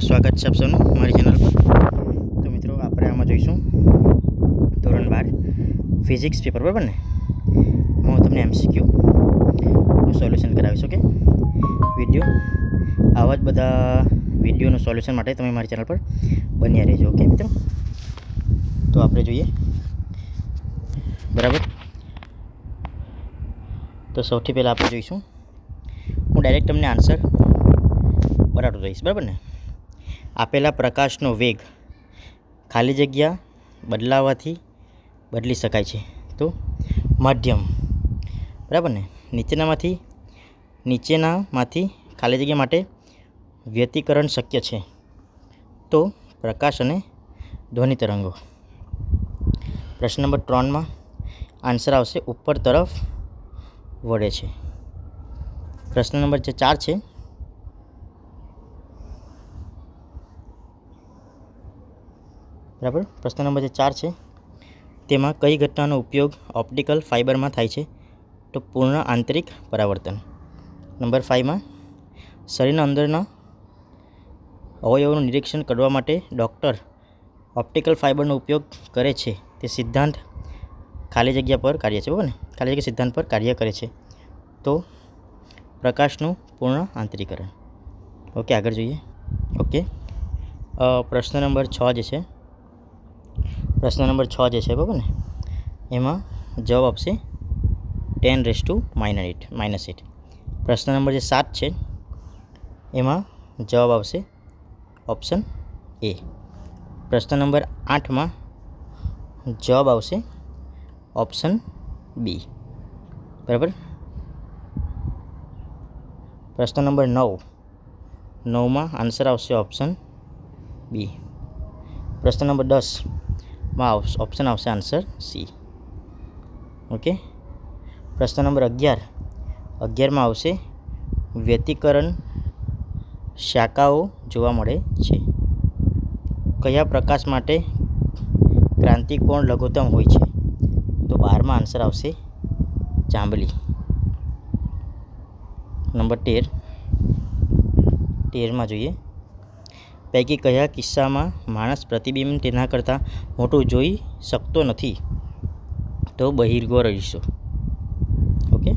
સ્વાગત છે આપ સૌનું મારી ચેનલ પર. તો મિત્રો આપણે આમાં જોઈશું ધોરણ 12 ફિઝિક્સ પેપર, બરાબર ને? હું તમને MCQનું સોલ્યુશન કરાવીશ. ઓકે, આવા જ બધા વિડીયોનું સોલ્યુશન માટે તમે મારી ચેનલ પર બન્યા રહેજો. ઓકે મિત્રો, તો આપણે જોઈએ, બરાબર. તો સૌથી પહેલાં આપણે જોઈશું, હું ડાયરેક્ટ તમને આન્સર બરાબર રહીશ, બરાબર ને? આપેલા પ્રકાશનો વેગ ખાલી જગ્યા બદલાવાથી બદલી શકાય છે. તો માધ્યમ, બરાબર ને? નીચેનામાંથી ખાલી જગ્યા માટે વ્યતિકરણ શક્ય છે. તો પ્રકાશ અને ધ્વનિ તરંગો. પ્રશ્ન નંબર 3માં આન્સર આવશે ઉપર તરફ વળે છે. પ્રશ્ન નંબર 4 છે, બરાબર. પ્રશ્ન નંબર 4 છે, તેમાં કઈ ઘટનાનો ઉપયોગ ઓપ્ટિકલ ફાઇબરમાં થાય છે? તો પૂર્ણ આંતરિક પરાવર્તન. નંબર 5માં શરીરના અંદરના અવયવોનું નિરીક્ષણ કરવા માટે ડૉક્ટર ઓપ્ટિકલ ફાઇબરનો ઉપયોગ કરે છે. તે સિદ્ધાંત ખાલી જગ્યા પર કાર્ય છે, બરાબર ને? ખાલી જગ્યા સિદ્ધાંત પર કાર્ય કરે છે. તો પ્રકાશનું પૂર્ણ આંતરીકરણ. ઓકે, આગળ જોઈએ. ઓકે, પ્રશ્ન નંબર 6 જે છે, બરાબર ને? એમાં જવાબ આપશે 10⁻⁻8. પ્રશ્ન નંબર 7 છે, એમાં જવાબ આવશે ઓપ્શન એ. પ્રશ્ન નંબર 8માં જવાબ આવશે ઓપ્શન બી, બરાબર. પ્રશ્ન નંબર 9માં આન્સર આવશે ઓપ્શન બી. પ્રશ્ન નંબર 10માં ઓપ્શન આવશે આન્સર સી. ઓકે, પ્રશ્ન નંબર 11માં આવશે વ્યતિકરણ શાખાઓ જોવા મળે છે. કયા પ્રકાશ માટે ક્રાંતિકોણ લઘુત્તમ હોય છે? તો 12માં આન્સર આવશે જાંબલી. નંબર 13માં જોઈએ, પૈકી કયા કિસ્સામાં માણસ પ્રતિબિંબ તેના કરતાં મોટું જોઈ શકતો નથી? તો બહિર્ગો અરીસો. ઓકે,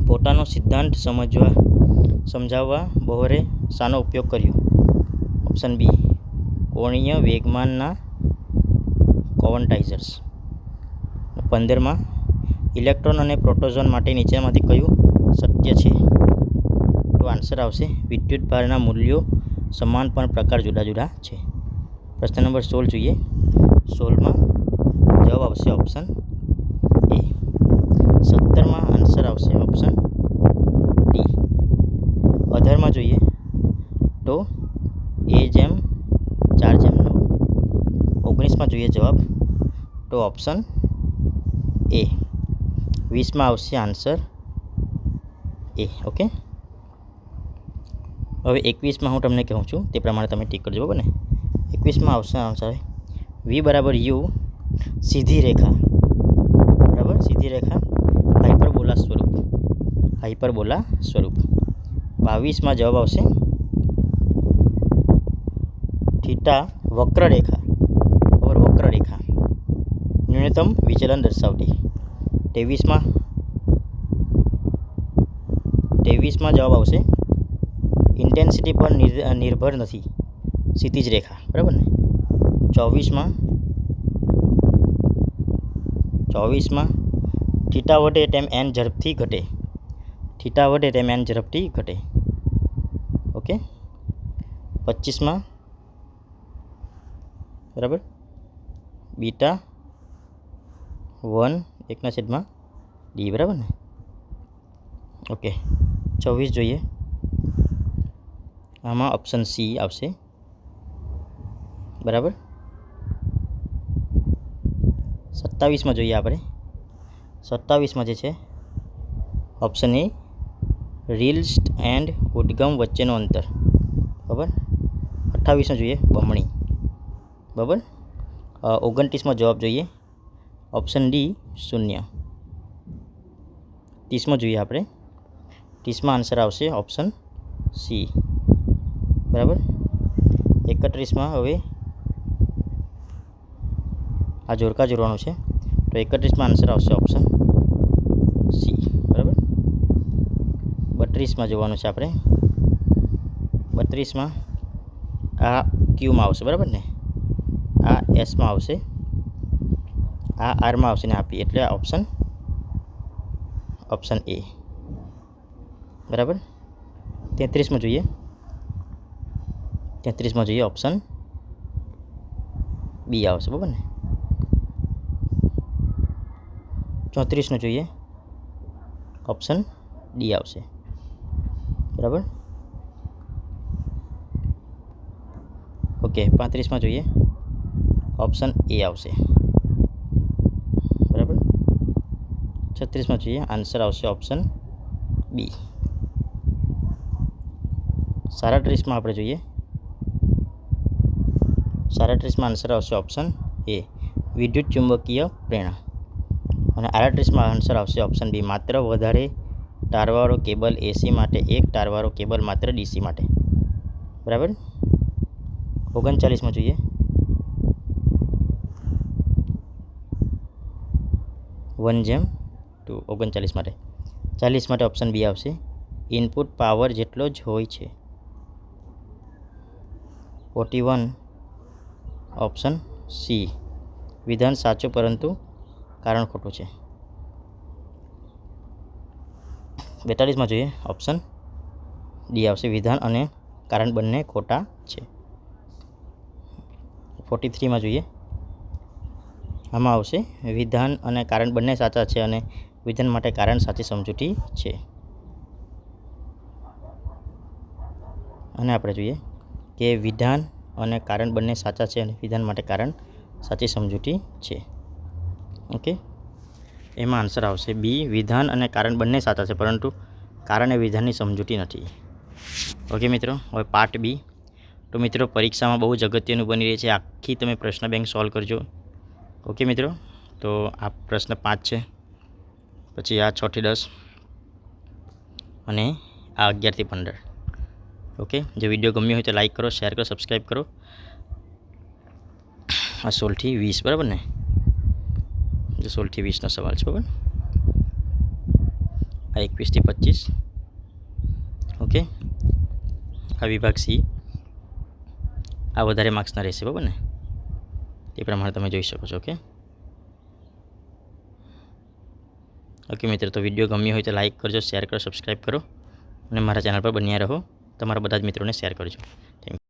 પોતાનો સિદ્ધાંત સમજાવવા બોહરે શાનો ઉપયોગ કર્યો? ઓપ્શન બી, કોણીય વેગમાનના ક્વોન્ટાઇઝર્સ. 15માં ઇલેક્ટ્રોન અને પ્રોટોઝોન માટે નીચેનામાંથી કયું સત્ય છે? તો આન્સર આવશે વિદ્યુતભારના મૂલ્યો સમાન પણ પ્રકાર જુદા જુદા છે. પ્રશ્ન નંબર 16 જોઈએ. 16માં જવાબ આવશે ઓપ્શન એ. 17માં આન્સર આવશે ઓપ્શન ડી. 18માં જોઈએ તો A/4/9. 19માં જોઈએ જવાબ તો ઓપ્શન એ. 20માં આવશે આન્સર એ. ઓકે, હવે 21માં હું તમને કહું છું તે પ્રમાણે તમે ટીક કરજો, બરાબર ને? 21માં આવશે આન્સર V = U, સીધી રેખા, બરાબર? સીધી રેખા હાઇપરબોલા સ્વરૂપ. 22માં જવાબ આવશે થીટા વક્રરેખા, બરાબર? વક્રરેખા ન્યૂનતમ વિચલન દર્શાવતી. 23માં જવાબ આવશે ઇન્ટેન્સિટી પર નિર્ભર નથી, ક્ષિતિજ રેખા, બરાબર ને? 24માં થીટા વધે તેમ n ઝડપથી ઘટે. ઓકે, 25માં બરાબર બીટા 1/1/d, બરાબર ને? ઓકે, 24 જોઈએ. આમાં ઓપ્શન સી આવશે, બરાબર. 27માં જોઈએ આપણે. 27માં જે છે ઓપ્શન એ, રિલ્સ્ટ એન્ડ ઉદ્ગમ વચ્ચેનો અંતર, બરાબર. 28માં જોઈએ બમણી, બરાબર. 29માં જવાબ જોઈએ ઓપ્શન ડી 0. 30માં જોઈએ આપણે. 30માં આન્સર આવશે ઓપ્શન સી, બરાબર. 31માં હવે આ જોડકા જોડવાનું છે, તો 31માં આન્સર આવશે ઓપ્શન સી, બરાબર. 32માં જોવાનું છે આપણે. 32માં આ ક્યુમાં આવશે, બરાબર ને, આ એસમાં આવશે, આ આરમાં આવશે ને આ પી, એટલે ઓપ્શન એ, બરાબર. 33માં જોઈએ. 33માં જોઈએ ઓપ્શન બી આવશે, બરાબર ને. 34નું જોઈએ ઓપ્શન ડી આવશે, બરાબર. ઓકે, 35માં જોઈએ ઓપ્શન એ આવશે, બરાબર. 36માં જોઈએ આન્સર આવશે ઓપ્શન બી. 37માં આપણે જોઈએ. 37માં આન્સર આવશે ઓપ્શન એ, વિદ્યુત ચુંબકીય પ્રેરણા. અને 38માં આન્સર આવશે ઓપ્શન બી, માત્ર વધારે તારવાળો કેબલ એસી માટે, એક તારવાળો કેબલ માત્ર ડીસી માટે, બરાબર. 39માં જોઈએ. 1:2, 39 માટે. 40 માટે ઓપ્શન બી આવશે, ઇનપુટ પાવર જેટલો જ હોય છે. 41 ઓપ્શન સી, વિધાન સાચું પરંતુ કારણ ખોટું છે. 42માં જોઈએ ઓપ્શન ડી આવશે, વિધાન અને કારણ બંને ખોટા છે. 43માં જોઈએ, આમાં આવશે વિધાન અને કારણ બંને સાચા છે અને વિધાન માટે કારણ સાચી સમજૂતી છે. અને આપણે જોઈએ કે વિધાન અને કારણ બંને સાચા છે અને વિધાન માટે કારણ સાચી સમજૂતી છે. ઓકે, એમાં આન્સર આવશે બી, વિધાન અને કારણ બંને સાચા છે પરંતુ કારણ એ વિધાનની સમજૂતી નથી. ઓકે મિત્રો, હવે પાર્ટ બી. તો મિત્રો પરીક્ષામાં બહુ જ અગત્યનું બની રહી છે, આખી તમે પ્રશ્ન બેંક સોલ્વ કરજો. ઓકે મિત્રો, તો આ પ્રશ્ન 5 છે, પછી આ 6 થી 10 અને આ 11 થી 15. ઓકે, જો વિડીયો ગમ્યો હોય તો લાઈક કરો, શેર કરો, સબસ્ક્રાઈબ કરો. આ 16 થી 20, બરાબર ને, જો 16 થી 20નો સવાલ છે, બરાબર. આ 21 થી 25. ઓકે, આ વિભાગ સી, આ વધારે માર્ક્સના રહેશે, બરાબર ને, તે પ્રમાણે તમે જોઈ શકો છો. ઓકે મિત્રો, તો વિડીયો ગમ્યો હોય તો લાઈક કરજો, શેર કરો, સબસ્ક્રાઈબ કરો અને મારા ચેનલ પર બન્યા રહો. તમારા બધા જ મિત્રોને શેર કરજો.